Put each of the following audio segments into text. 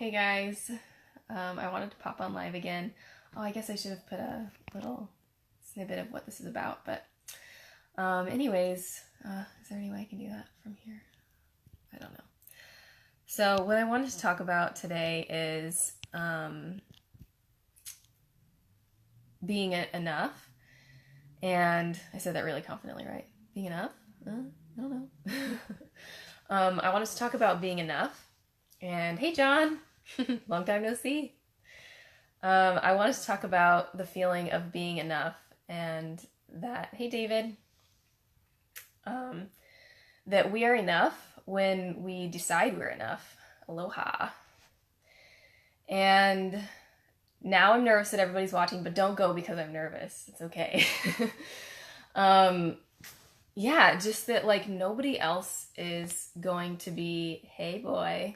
Hey guys, I wanted to pop on live again. Oh, I guess I should have put a little snippet of what this is about, but anyways, is there any way I can do that from here? I don't know. So what I wanted to talk about today is being enough, and I said that really confidently, right? Being enough? I don't know. I wanted to talk about being enough, and hey John, long time no see. I wanted to talk about the feeling of being enough and that, hey David, um, that we are enough when we decide we're enough. Aloha. And now I'm nervous that everybody's watching, but don't go because I'm nervous. It's okay. um, yeah, just that like nobody else is going to be, hey boy.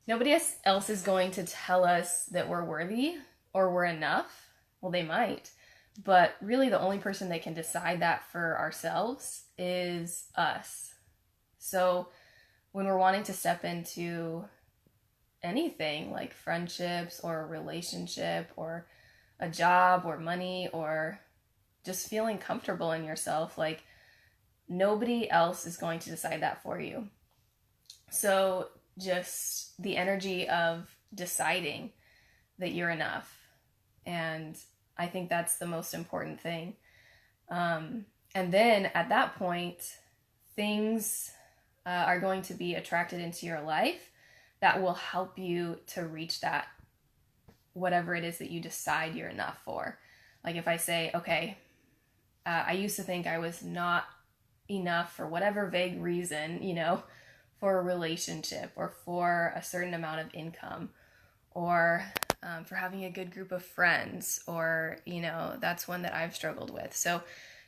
Nobody else is going to tell us that we're worthy or we're enough. Well, they might, but really the only person that can decide that for ourselves is us. So when we're wanting to step into anything like friendships or a relationship or a job or money or just feeling comfortable in yourself, like nobody else is going to decide that for you. So just the energy of deciding that you're enough. And I think that's the most important thing. And then at that point, things are going to be attracted into your life that will help you to reach that, whatever it is that you decide you're enough for. Like if I say, okay, I used to think I was not enough for whatever vague reason, for a relationship or for a certain amount of income or for having a good group of friends or, that's one that I've struggled with. So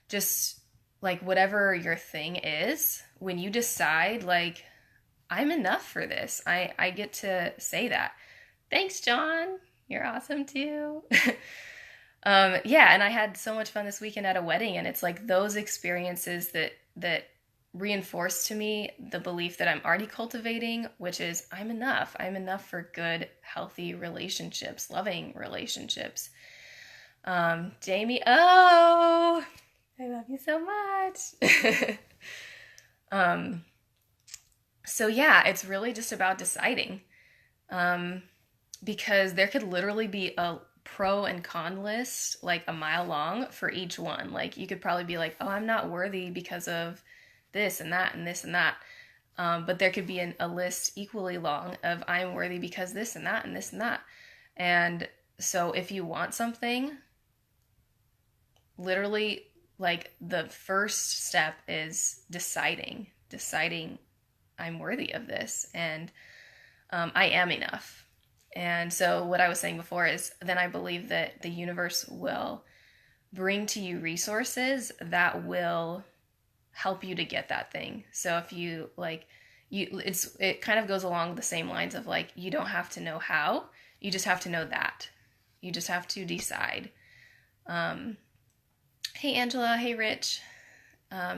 just like whatever your thing is, when you decide like, I'm enough for this, I get to say that. Thanks, John. You're awesome too. Yeah, and I had so much fun this weekend at a wedding, and it's like those experiences that reinforce to me the belief that I'm already cultivating, which is I'm enough. I'm enough for good, healthy relationships, loving relationships. Jamie, oh, I love you so much. So yeah, it's really just about deciding. Because there could literally be a pro and con list like a mile long for each one. Like you could probably be like, oh, I'm not worthy because of this and that and this and that. But there could be a list equally long of I'm worthy because this and that and this and that. And so if you want something, literally like the first step is deciding I'm worthy of this and I am enough. And so what I was saying before is then I believe that the universe will bring to you resources that will help you to get that thing. So if you like it kind of goes along the same lines of like you don't have to know how, you just have to know that. You just have to decide. Hey Angela, hey Rich.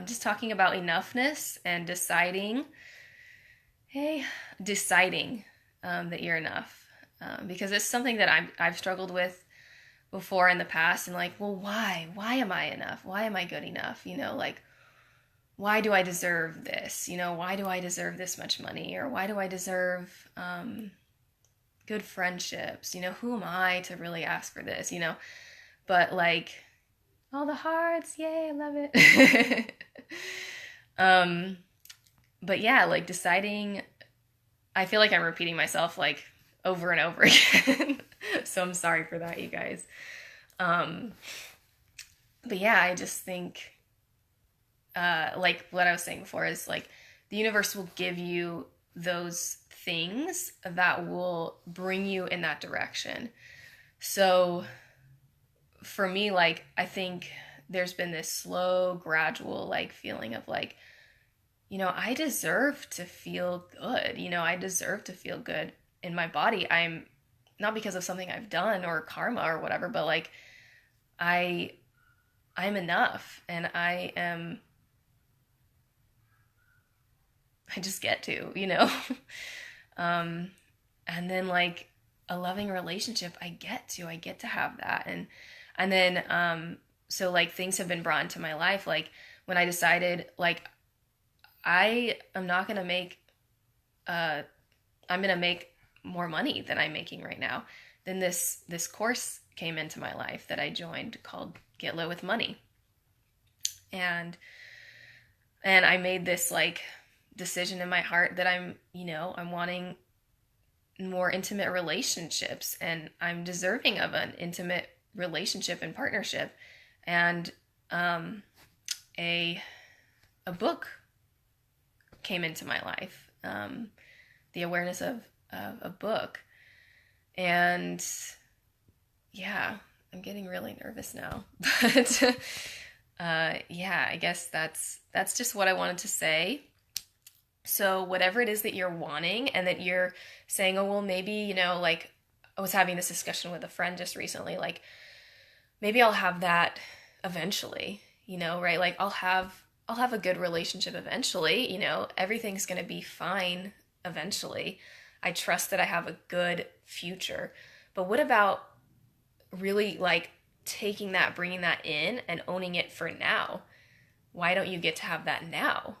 Just talking about enoughness and deciding. Hey, deciding that you're enough. Because it's something that I've struggled with before in the past and like, well, why? Why am I enough? Why am I good enough? Like, why do I deserve this? Why do I deserve this much money? Or why do I deserve good friendships? Who am I to really ask for this? But like, all the hearts, yay, I love it. But yeah, like deciding, I feel like I'm repeating myself like over and over again. So I'm sorry for that, you guys. But yeah, I just think, like what I was saying before is like the universe will give you those things that will bring you in that direction. So for me, like, I think there's been this slow, gradual, like feeling of like, I deserve to feel good. I deserve to feel good in my body. I'm not because of something I've done or karma or whatever, but like I'm enough and I just get to. And then like a loving relationship, I get to have that. And then, so like things have been brought into my life. Like when I decided like, I am not going to make, I'm going to make more money than I'm making right now. Then this course came into my life that I joined called Get Lit with Money. And I made this like decision in my heart that I'm wanting more intimate relationships, and I'm deserving of an intimate relationship and partnership. And a book came into my life, the awareness of a book. And yeah, I'm getting really nervous now. But yeah, I guess that's just what I wanted to say. So whatever it is that you're wanting and that you're saying, oh, well, maybe, like I was having this discussion with a friend just recently, like maybe I'll have that eventually, right? Like I'll have a good relationship eventually, everything's going to be fine eventually. I trust that I have a good future. But what about really like taking that, bringing that in and owning it for now? Why don't you get to have that now?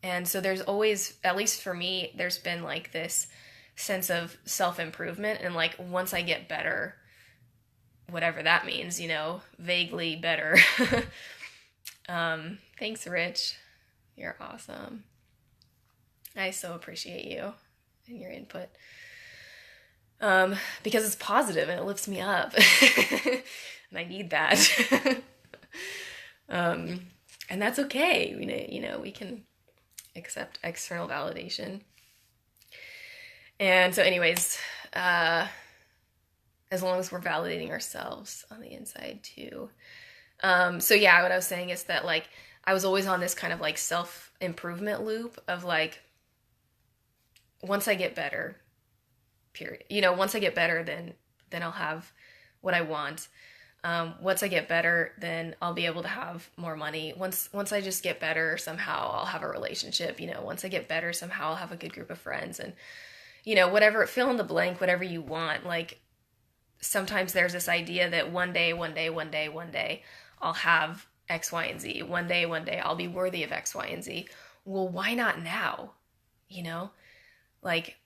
And so there's always, at least for me, there's been like this sense of self-improvement, and like once I get better, whatever that means, vaguely better. Thanks, Rich. You're awesome. I so appreciate you and your input. Because it's positive and it lifts me up. And I need that. And that's okay. We can accept external validation. And so anyways, as long as we're validating ourselves on the inside too. So yeah, what I was saying is that like, I was always on this kind of like self-improvement loop of like, once I get better, period. Once I get better, then I'll have what I want. Once I get better, then I'll be able to have more money. Once I just get better, somehow I'll have a relationship. Once I get better, somehow I'll have a good group of friends. And, whatever, fill in the blank, whatever you want. Like, sometimes there's this idea that one day, I'll have X, Y, and Z. One day, I'll be worthy of X, Y, and Z. Well, why not now? Like,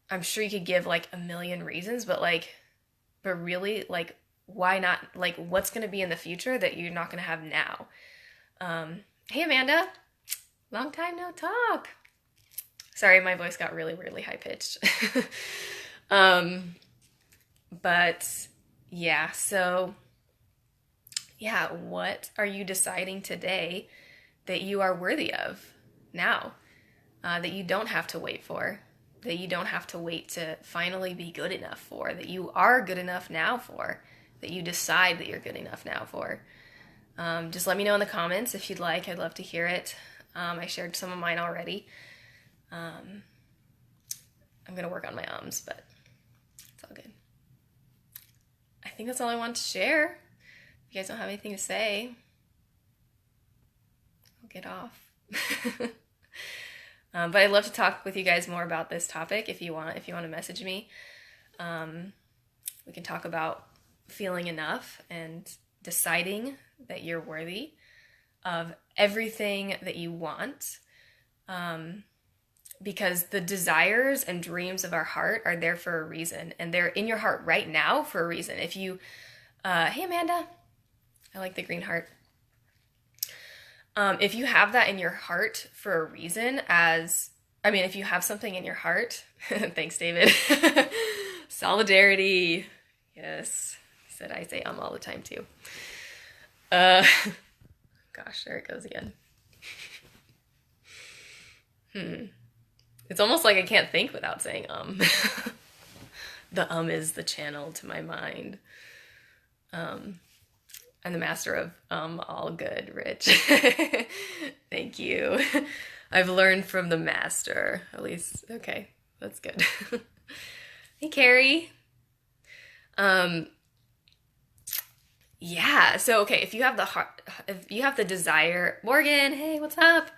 I'm sure you could give like a million reasons, but really, like, why not? Like, what's going to be in the future that you're not going to have now? Hey, Amanda. Long time no talk. Sorry, my voice got really, really high pitched. But yeah, so yeah, what are you deciding today that you are worthy of now? That you don't have to wait for, that you don't have to wait to finally be good enough for, that you are good enough now for, that you decide that you're good enough now for. Just let me know in the comments if you'd like. I'd love to hear it. I shared some of mine already. I'm going to work on my ums, but it's all good. I think that's all I want to share. If you guys don't have anything to say, I'll get off. But I'd love to talk with you guys more about this topic if you want to message me. We can talk about feeling enough and deciding that you're worthy of everything that you want. Because the desires and dreams of our heart are there for a reason, and they're in your heart right now for a reason. If you, hey Amanda, I like the green heart. If you have that in your heart for a reason, if you have something in your heart, thanks, David. Solidarity. Yes. He said I say all the time too. Gosh, there it goes again. It's almost like I can't think without saying The is the channel to my mind. I'm the master of all good, Rich. Thank you. I've learned from the master, at least. Okay, that's good. Hey, Carrie. Yeah, so okay, if you have the heart, if you have the desire, Morgan, hey, what's up?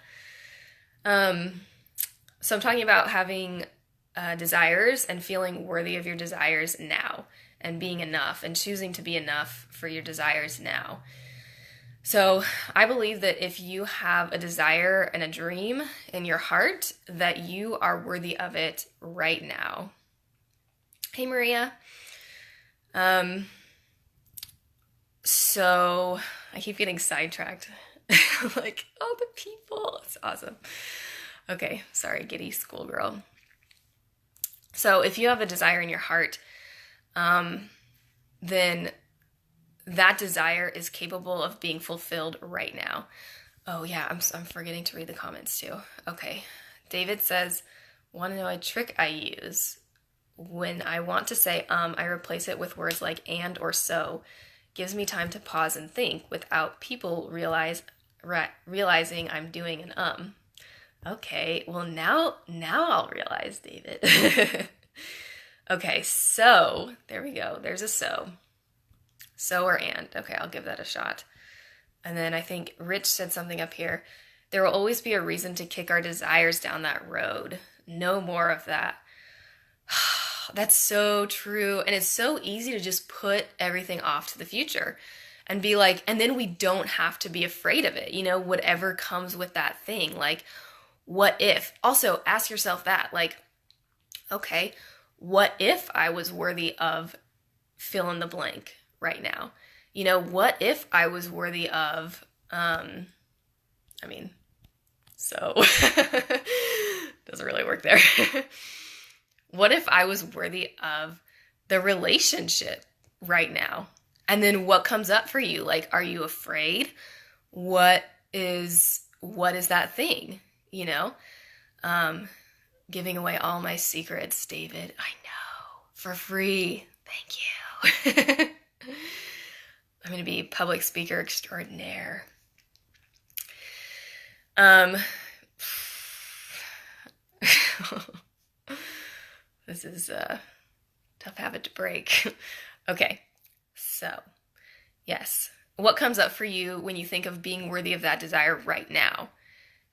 So I'm talking about having desires and feeling worthy of your desires now and being enough and choosing to be enough for your desires now. So I believe that if you have a desire and a dream in your heart, that you are worthy of it right now. Hey, Maria. So I keep getting sidetracked. Like, oh, the people. It's awesome. Okay, sorry, giddy schoolgirl. So if you have a desire in your heart, then that desire is capable of being fulfilled right now. Oh yeah, I'm forgetting to read the comments too. Okay, David says, want to know a trick I use? When I want to say I replace it with words like and or so. Gives me time to pause and think without people realizing I'm doing an. Okay, well now I'll realize, David. Okay, so there we go. There's a so. So or and. Okay, I'll give that a shot. And then I think Rich said something up here. There will always be a reason to kick our desires down that road. No more of that. That's so true. And it's so easy to just put everything off to the future and be like, and then we don't have to be afraid of it, whatever comes with that thing. Like, what if? Also, ask yourself that, like, okay, what if I was worthy of fill in the blank right now? What if I was worthy of, so doesn't really work there. What if I was worthy of the relationship right now? And then what comes up for you? Like, are you afraid? What is that thing? Giving away all my secrets, David. I know, for free. Thank you. I'm going to be public speaker extraordinaire. This is a tough habit to break. Okay, so yes. What comes up for you when you think of being worthy of that desire right now?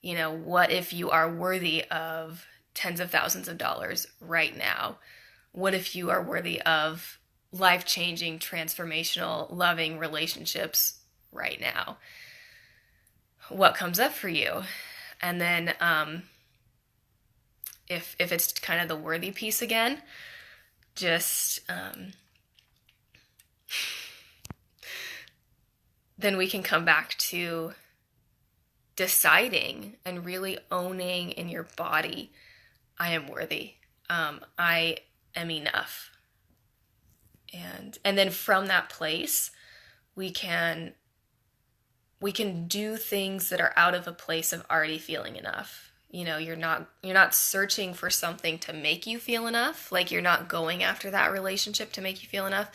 What if you are worthy of tens of thousands of dollars right now? What if you are worthy of life-changing, transformational, loving relationships right now? What comes up for you? And then if it's kind of the worthy piece again, just then we can come back to deciding and really owning in your body, I am worthy. I am enough. And then from that place, we can do things that are out of a place of already feeling enough. You're not searching for something to make you feel enough. Like, you're not going after that relationship to make you feel enough.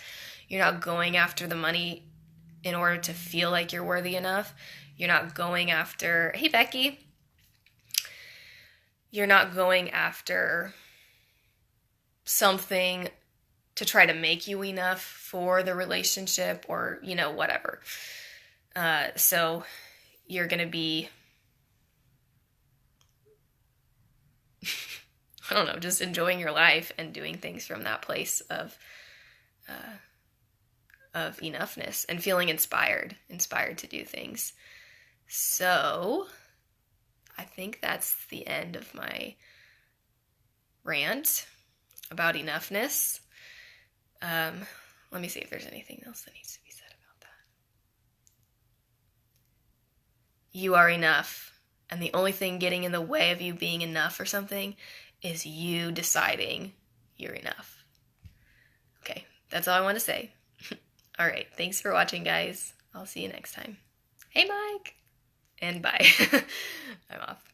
You're not going after the money in order to feel like you're worthy enough. You're not going after, hey, Becky. You're not going after something to try to make you enough for the relationship or, whatever. So you're going to be, I don't know, just enjoying your life and doing things from that place of enoughness and feeling inspired to do things. So I think that's the end of my rant about enoughness. Let me see if there's anything else that needs to be said about that. You are enough. And the only thing getting in the way of you being enough or something is you deciding you're enough. Okay, that's all I want to say. All right, thanks for watching, guys. I'll see you next time. Hey, Mike! And bye. I'm off.